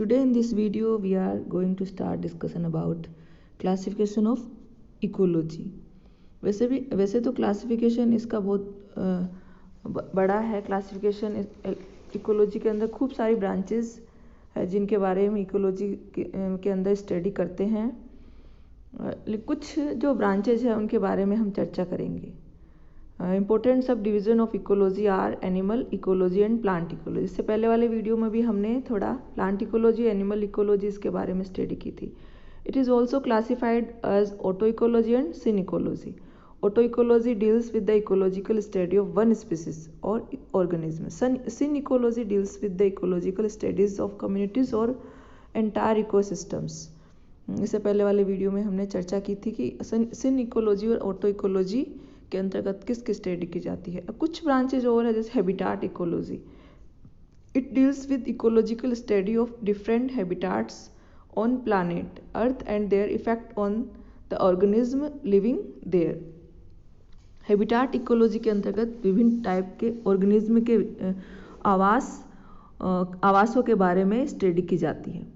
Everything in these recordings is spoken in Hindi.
Today in this video we are going to start discussion about classification of ecology. वैसे तो क्लासिफिकेशन इसका बहुत बड़ा है। क्लासिफिकेशन इकोलॉजी के अंदर खूब सारी ब्रांचेस है जिनके बारे में इकोलॉजी के अंदर स्टडी करते हैं। कुछ जो ब्रांचेज है उनके बारे में हम चर्चा करेंगे। Important sub division of ecology are animal ecology and plant ecology. इससे पहले वाले वीडियो में भी हमने थोड़ा प्लांट इकोलॉजी एनिमल इकोलॉजी इसके बारे में स्टडी की थी। It is also classified as autecology and synecology. Autecology deals with the ecological study of one species और organism. Synecology deals with the ecological studies of communities और एंटायर इकोसिस्टम्स। इससे पहले वाले वीडियो में हमने चर्चा की थी कि सिन इकोलॉजी और ऑटो इकोलॉजी के अंतर्गत किसकी स्टडी की जाती है। अब कुछ ब्रांचेज और है जैसे habitat ecology. It deals with ecological study of different habitats on planet Earth and their effect on the organism living there. Habitat ecology के अंतर्गत विभिन्न टाइप के ऑर्गेनिज्म के आवासों के बारे में स्टडी की जाती है।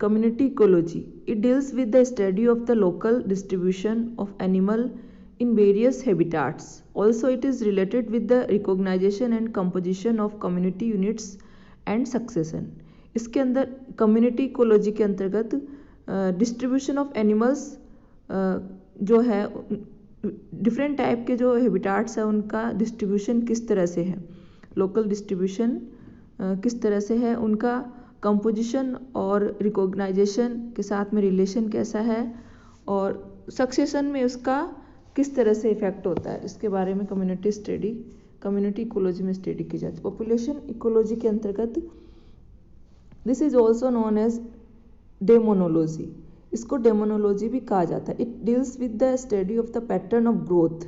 Community ecology it deals with the study of the local distribution of animal in various habitats. Also, it is related with the recognition and composition of community units and succession. इसके अंदर कम्युनिटी इकोलॉजी के अंतर्गत डिस्ट्रीब्यूशन ऑफ एनिमल्स जो है डिफरेंट टाइप के जो हैबिटाट्स है उनका डिस्ट्रीब्यूशन किस तरह से है, लोकल डिस्ट्रीब्यूशन किस तरह से है, उनका कंपोजिशन और रिकॉग्नाइजेशन के साथ में रिलेशन कैसा है और सक्सेशन में उसका किस तरह से इफेक्ट होता है, इसके बारे में कम्युनिटी इकोलॉजी में स्टडी की जाती है। पॉपुलेशन इकोलॉजी के अंतर्गत this is also known as demonology. इसको डेमोनोलॉजी भी कहा जाता है। It deals with the study of the pattern of growth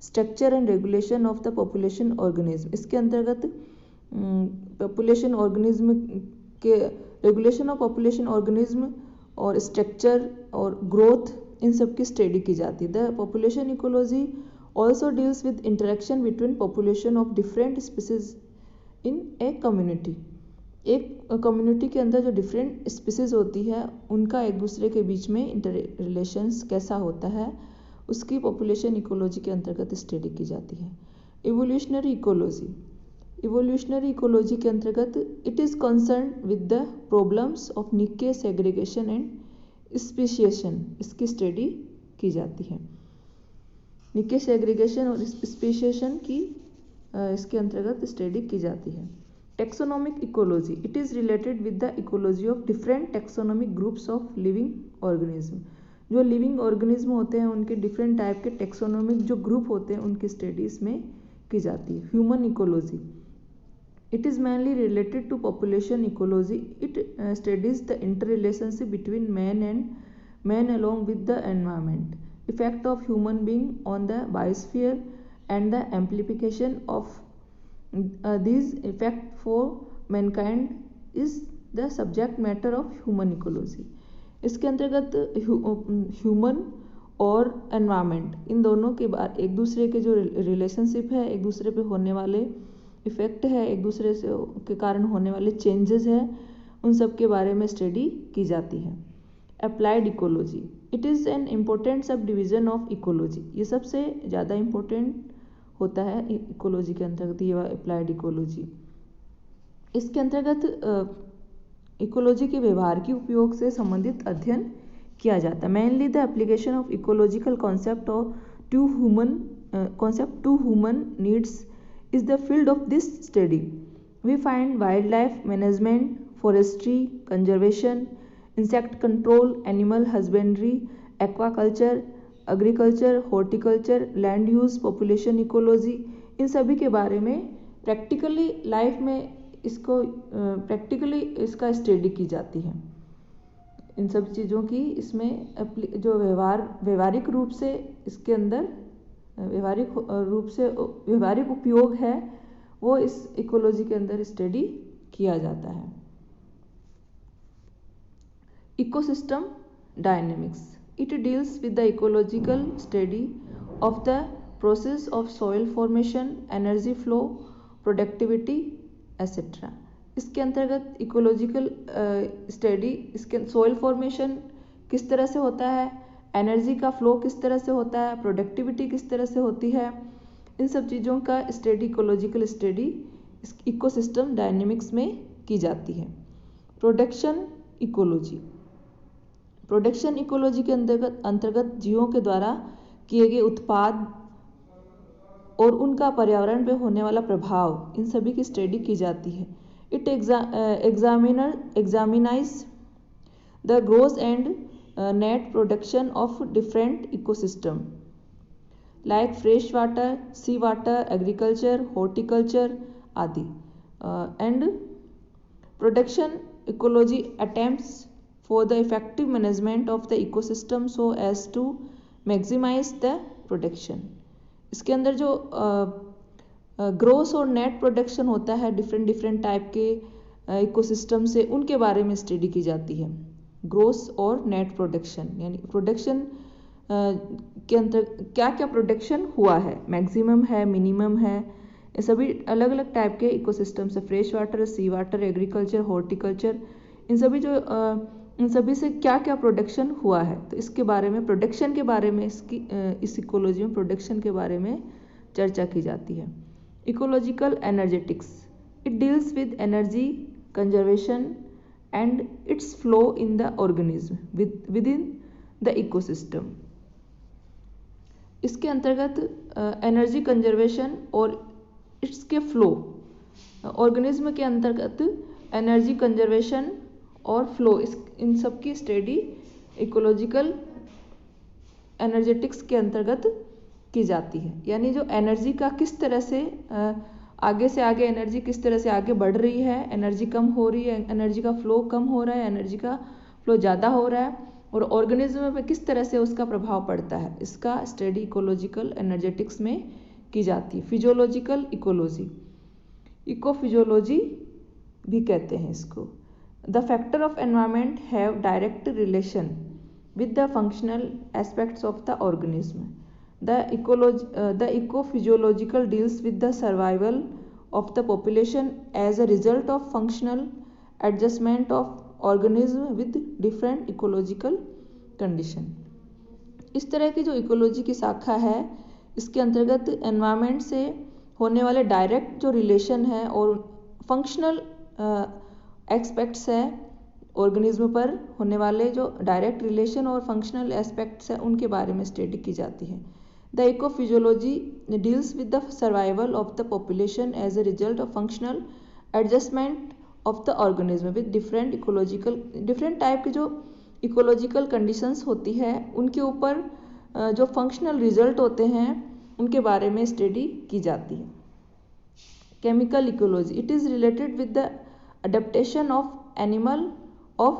structure and regulation of the population organism. इसके अंतर्गत पॉपुलेशन ऑर्गेनिज्म के रेगुलेशन ऑफ पॉपुलेशन ऑर्गेनिज्म और स्ट्रक्चर और ग्रोथ इन सब की स्टडी की जाती है। The population ecology also deals with interaction between population of different species in a community. एक कम्युनिटी के अंदर जो डिफरेंट स्पीसीज होती है उनका एक दूसरे के बीच में इंटर रिलेशंस कैसा होता है उसकी पॉपुलेशन इकोलॉजी के अंतर्गत स्टडी की जाती है। इवोल्यूशनरी इकोलॉजी के अंतर्गत it is concern with the problems of निके सेग्रीगेशन एंड स्पीशिएशन, इसकी स्टडी की जाती है। निके सेग्रीगेशन और स्पीशिएशन की इसके अंतर्गत स्टडी की जाती है। Taxonomic ecology it is related with the ecology of different taxonomic groups of living organism. जो लिविंग ऑर्गेनिज्म होते हैं उनके डिफरेंट टाइप के टेक्सोनोमिक जो ग्रुप होते हैं उनकी स्टडी इसमें की जाती है। Human ecology it is mainly related to population ecology. It studies the interrelationship between man along with the environment, effect of human being on the biosphere and the amplification of these effect for mankind is the subject matter of human ecology. इसके अंतर्गत ह्यूमन और एनवायरनमेंट इन दोनों के बाद एक दूसरे के जो रिलेशनशिप है, एक दूसरे पे होने वाले इफ़ेक्ट है, एक दूसरे से के कारण होने वाले चेंजेस है, उन सब के बारे में स्टडी की जाती है। Applied ecology it is an important sub division of ecology. ये सबसे ज़्यादा इम्पोर्टेंट होता है इकोलॉजी के अंतर्गत ये अप्लाइड इकोलॉजी। इसके अंतर्गत इकोलॉजी के व्यवहार के उपयोग से संबंधित अध्ययन किया जाता है। Mainly the application of ecological concept to human needs is the field of this study. We find wildlife management, forestry, conservation, insect control, animal husbandry, aquaculture, agriculture, horticulture, land use, population ecology, इन सभी के बारे में प्रैक्टिकली लाइफ में प्रैक्टिकली इसका स्टडी की जाती है। इन सब चीज़ों की इसमें जो व्यवहारिक रूप से इसके अंदर व्यवहारिक उपयोग है वो इस इकोलॉजी के अंदर स्टडी किया जाता है। Ecosystem dynamics it deals with the ecological study of the process of soil formation, energy flow, productivity etcetera. इसके अंतर्गत इकोलॉजिकल स्टडी, इसके सॉइल फॉर्मेशन किस तरह से होता है, एनर्जी का फ्लो किस तरह से होता है, प्रोडक्टिविटी किस तरह से होती है, इन सब चीज़ों का study ecological study ecosystem dynamics में की जाती है। प्रोडक्शन इकोलॉजी, प्रोडक्शन इकोलॉजी के अंतर्गत जीवों के द्वारा किए गए उत्पाद और उनका पर्यावरण पे होने वाला प्रभाव, इन सभी की स्टडी की जाती है। It examines the growth and net production of different ecosystem like fresh water, sea water, agriculture, horticulture आदि। And production ecology attempts for the effective management of the ecosystem so as to maximize the production। इसके अंदर जो ग्रोस और नेट प्रोडक्शन होता है डिफरेंट टाइप के इकोसिस्टम से, उनके बारे में स्टडी की जाती है। ग्रोस और नेट प्रोडक्शन यानी प्रोडक्शन के अंदर क्या क्या प्रोडक्शन हुआ है, मैक्सिमम है, मिनिमम है, ये सभी अलग अलग टाइप के इकोसिस्टम से, fresh water, sea water, agriculture, horticulture, इन सभी से क्या क्या प्रोडक्शन हुआ है, तो इसके बारे में, प्रोडक्शन के बारे में, इस इकोलॉजी में प्रोडक्शन के बारे में चर्चा की जाती है। Ecological energetics, it deals with energy conservation and it's flow in the organism with in the ecosystem. इसके अंतर्गत एनर्जी कंजर्वेशन और इसके फ्लो, ऑर्गेनिज्म के अंतर्गत एनर्जी कंजर्वेशन और फ्लो, इन सब की स्टडी इकोलॉजिकल एनर्जेटिक्स के अंतर्गत की जाती है। यानी जो एनर्जी का किस तरह से आगे से आगे एनर्जी किस तरह से आगे बढ़ रही है, एनर्जी कम हो रही है, एनर्जी का फ्लो कम हो रहा है, एनर्जी का फ्लो ज़्यादा हो रहा है, और ऑर्गेनिज्म पे किस तरह से उसका प्रभाव पड़ता है, इसका स्टडी इकोलॉजिकल एनर्जेटिक्स में की जाती है। फिजियोलॉजिकल इकोलॉजी, इकोफिजियोलॉजी भी कहते हैं इसको। The factor of environment have direct relation with the functional aspects of the organism. The ecophysiological deals with the survival of the population as a result of functional adjustment of organism with different ecological condition. इस तरह की जो इकोलॉजी की शाखा है, इसके अंतर्गत एनवायरनमेंट से होने वाले डायरेक्ट जो रिलेशन है और फंक्शनल एस्पेक्ट्स है, ऑर्गेनिज्म पर होने वाले जो डायरेक्ट रिलेशन और फंक्शनल एस्पेक्ट्स है, उनके बारे में स्टडी की जाती है। The ecophysiology deals with the survival of the population as a result of functional adjustment of the organism with different type के जो इकोलॉजिकल कंडीशंस होती है, उनके ऊपर जो फंक्शनल रिजल्ट होते हैं, उनके बारे में स्टडी की जाती है। Chemical ecology, it is related with the adaptation of animal of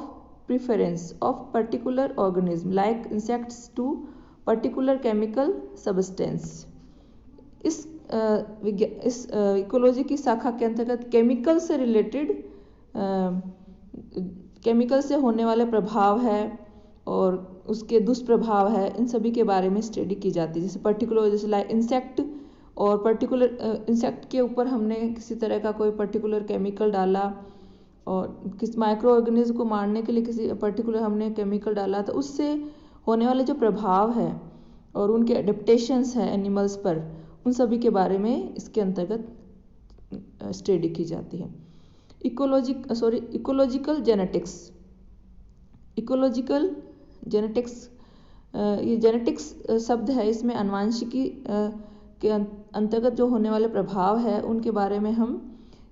preference of particular organism like insects to particular chemical substance। इस इकोलॉजी की शाखा के अंतर्गत केमिकल से रिलेटेड, केमिकल से होने वाले प्रभाव है और उसके दुष्प्रभाव है, इन सभी के बारे में स्टडी की जाती है। जैसे पर्टिकुलर, जैसे लाइक इंसेक्ट, और पर्टिकुलर इंसेक्ट के ऊपर हमने किसी तरह का कोई पर्टिकुलर केमिकल डाला, और किस माइक्रो ऑर्गेनिज्म को मारने के लिए किसी पर्टिकुलर हमने केमिकल डाला, तो उससे होने वाले जो प्रभाव है और उनके एडेप्टेशंस हैं एनिमल्स पर, उन सभी के बारे में इसके अंतर्गत स्टडी की जाती है। इकोलॉजिकल जेनेटिक्स, इकोलॉजिकल जेनेटिक्स, ये जेनेटिक्स शब्द है, इसमें आनुवंशिकी के अंतर्गत जो होने वाले प्रभाव है, उनके बारे में हम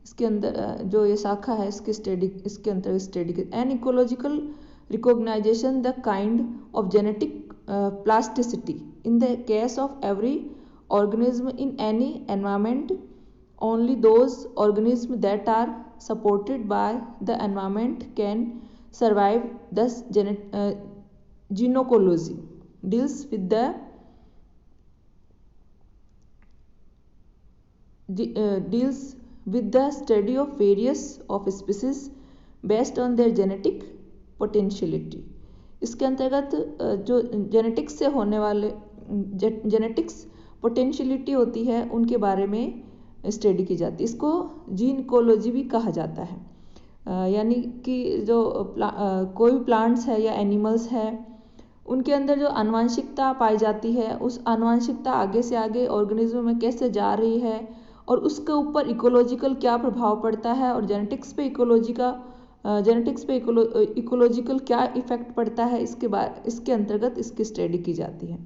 इसके अंदर जो ये शाखा है, इसके अंतर्गत स्टडी की। An ecological recognisation the kind of genetic plasticity in the case of every organism in any environment. Only those organisms that are supported by the environment can survive. Thus gynecology deals with the study of various of species based on their genetic potentiality. इसके अंतर्गत जो जेनेटिक्स से होने वाले जेनेटिक्स पोटेंशियलिटी होती है, उनके बारे में स्टडी की जाती है। इसको जीनकोलॉजी भी कहा जाता है। यानी कि जो कोई भी प्लांट्स है या एनिमल्स है, उनके अंदर जो आनुवंशिकता पाई जाती है, उस आनुवंशिकता आगे से आगे ऑर्गेनिज्म में कैसे जा रही है और उसके ऊपर इकोलॉजिकल क्या प्रभाव पड़ता है, और जेनेटिक्स पे इकोलॉजिकल क्या इफेक्ट पड़ता है, इसके अंतर्गत इसकी स्टडी की जाती है।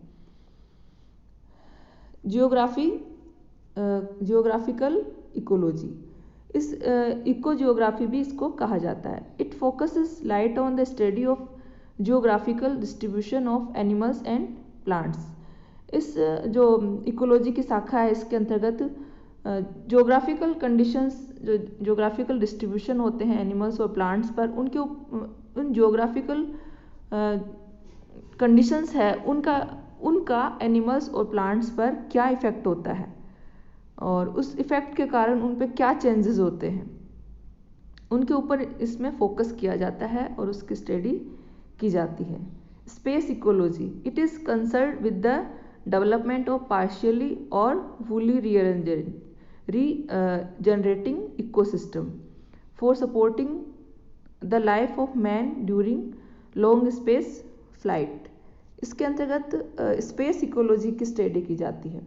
जियोग्राफिकल इकोलॉजी, इस इको जियोग्राफी भी इसको कहा जाता है। It focuses light on the study of geographical distribution of animals and plants. इस जो इकोलॉजी की शाखा है, इसके अंतर्गत जियोग्राफिकल कंडीशंस, जो जियोग्राफिकल डिस्ट्रीब्यूशन होते हैं एनिमल्स और प्लांट्स पर, उन जियोग्राफिकल कंडीशंस है उनका एनिमल्स और प्लांट्स पर क्या इफेक्ट होता है और उस इफेक्ट के कारण उन पर क्या चेंजेस होते हैं, उनके ऊपर इसमें फोकस किया जाता है और उसकी स्टडी की जाती है। Space ecology, it is concern with the development of partially और fully regenerating ecosystem for supporting the life of man during long space flight. इसके अंतर्गत स्पेस इकोलॉजी की स्टडी की जाती है।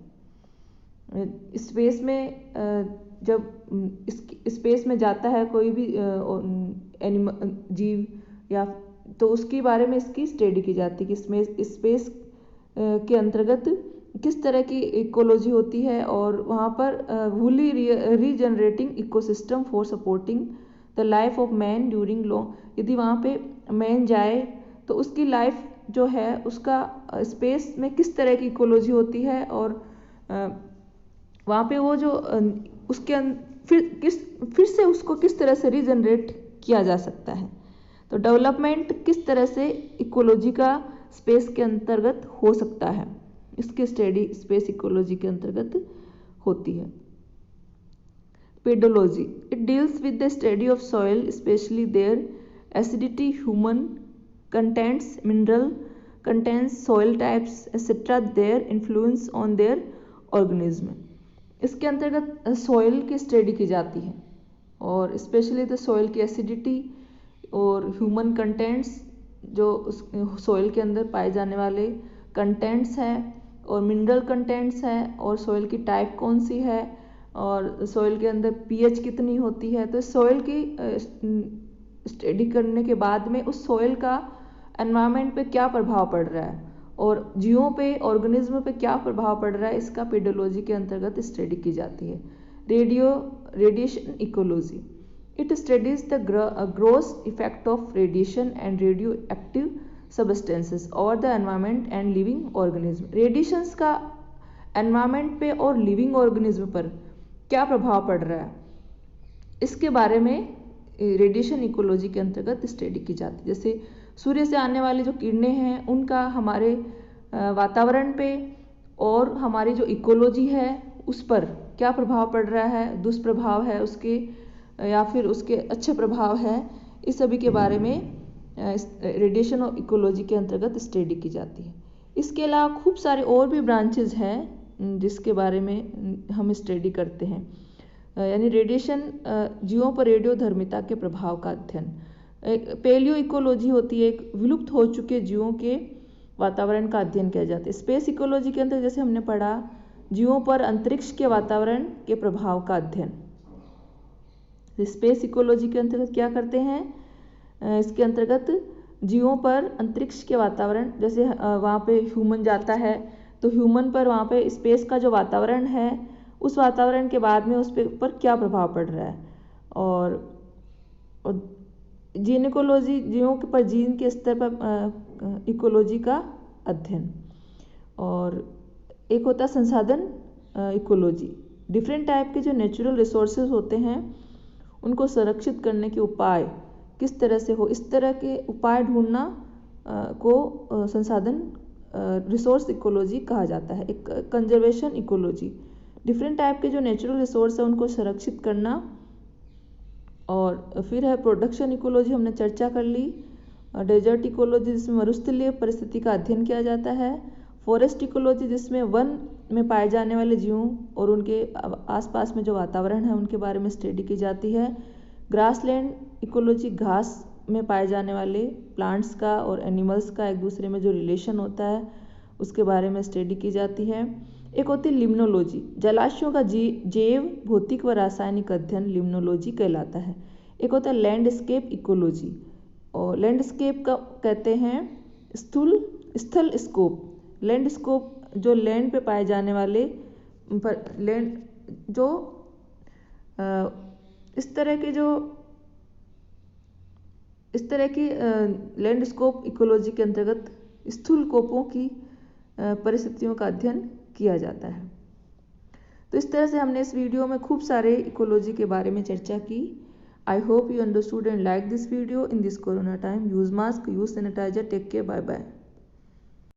स्पेस में जब स्पेस में जाता है कोई भी जीव, या तो उसके बारे में इसकी स्टडी की जाती है कि स्पेस के अंतर्गत किस तरह की इकोलॉजी होती है और वहाँ पर fully regenerating ecosystem for supporting the life of man during long. यदि वहाँ पे मैन जाए तो उसकी लाइफ जो है उसका स्पेस में किस तरह की इकोलॉजी होती है और वहाँ पे वो जो उसके फिर से उसको किस तरह से रीजनरेट किया जा सकता है। तो डेवलपमेंट किस तरह से इकोलॉजी का स्पेस के अंतर्गत हो सकता है, इसकी स्टडी स्पेस इकोलॉजी के अंतर्गत होती है। Pedology, it deals with the study of soil specially their acidity, human contents, mineral contents, soil types etcetera, their influence on their organism. इसके अंतर्गत सॉइल की स्टडी की जाती है और स्पेशली द सॉइल की एसिडिटी और ह्यूमन कंटेंट्स, जो उस सॉइल के अंदर पाए जाने वाले कंटेंट्स हैं, और मिनरल कंटेंट्स हैं, और सॉइल की टाइप कौन सी है, और सॉइल के अंदर पीएच कितनी होती है। तो सॉइल की स्टडी करने के बाद में उस सॉइल का एनवायरनमेंट पे क्या प्रभाव पड़ रहा है और जीवों पे, ऑर्गेनिज्म पे क्या प्रभाव पड़ रहा है, इसका पेडोलॉजी के अंतर्गत स्टडी की जाती है। Radiation ecology, it studies the gross effect of radiation and radioactive substances और the environment and living organism. Radiations का एनवायरनमेंट पे और लिविंग ऑर्गेनिज्म पर क्या प्रभाव पड़ रहा है, इसके बारे में रेडिएशन इकोलॉजी के अंतर्गत स्टडी की जाती है। जैसे सूर्य से आने वाली जो किरणें हैं उनका हमारे वातावरण पे और हमारी जो इकोलॉजी है उस पर क्या प्रभाव पड़ रहा है, दुष्प्रभाव है उसके या फिर उसके अच्छे प्रभाव है, इस सभी के बारे में रेडिएशन और इकोलॉजी के अंतर्गत स्टडी की जाती है। इसके अलावा खूब सारे और भी ब्रांचेज हैं जिसके बारे में हम स्टडी करते हैं, यानी रेडिएशन जीवों पर रेडियोधर्मिता के प्रभाव का अध्ययन। पेलियो इकोलॉजी होती है, एक विलुप्त हो चुके जीवों के वातावरण का अध्ययन किया जाता है। स्पेस इकोलॉजी के अंदर जैसे हमने पढ़ा जीवों पर अंतरिक्ष के वातावरण के प्रभाव का अध्ययन। स्पेस इकोलॉजी के अंतर्गत क्या करते हैं, इसके अंतर्गत जीवों पर अंतरिक्ष के वातावरण, जैसे वहाँ पे ह्यूमन जाता है तो ह्यूमन पर वहाँ पे स्पेस का जो वातावरण है उस वातावरण के बाद में उस पर क्या प्रभाव पड़ रहा है, और जीन इकोलॉजी जीवों के पर जीन के स्तर पर इकोलॉजी का अध्ययन। और एक होता है संसाधन इकोलॉजी, डिफरेंट टाइप के जो नेचुरल रिसोर्सेज होते हैं उनको संरक्षित करने के उपाय किस तरह से हो, इस तरह के उपाय ढूंढना को संसाधन रिसोर्स इकोलॉजी कहा जाता है। एक कंजर्वेशन इकोलॉजी, डिफरेंट टाइप के जो नेचुरल रिसोर्स है उनको संरक्षित करना। और फिर है प्रोडक्शन इकोलॉजी, हमने चर्चा कर ली। डेजर्ट इकोलॉजी जिसमें मरुस्थलीय परिस्थिति का अध्ययन किया जाता है। फॉरेस्ट इकोलॉजी जिसमें वन में पाए जाने वाले जीवों और उनके आसपास में जो वातावरण है उनके बारे में स्टडी की जाती है। ग्रासलैंड इकोलॉजी घास में पाए जाने वाले प्लांट्स का और एनिमल्स का एक दूसरे में जो रिलेशन होता है उसके बारे में स्टडी की जाती है। एक होती है लिम्नोलॉजी, जलाशयों का जैव भौतिक व रासायनिक अध्ययन लिम्नोलॉजी कहलाता है। एक होता है लैंडस्केप इकोलॉजी, और लैंडस्केप का कहते हैं स्थल स्कोप। लैंडस्कोप जो लैंड पे पाए जाने वाले लैंड जो इस तरह की लैंडस्केप इकोलॉजी के अंतर्गत स्थूलकोपों की परिस्थितियों का अध्ययन किया जाता है। तो इस तरह से हमने इस वीडियो में खूब सारे इकोलॉजी के बारे में चर्चा की। I hope you understood and like this video in this corona time. Use mask, use sanitizer, take care, bye bye.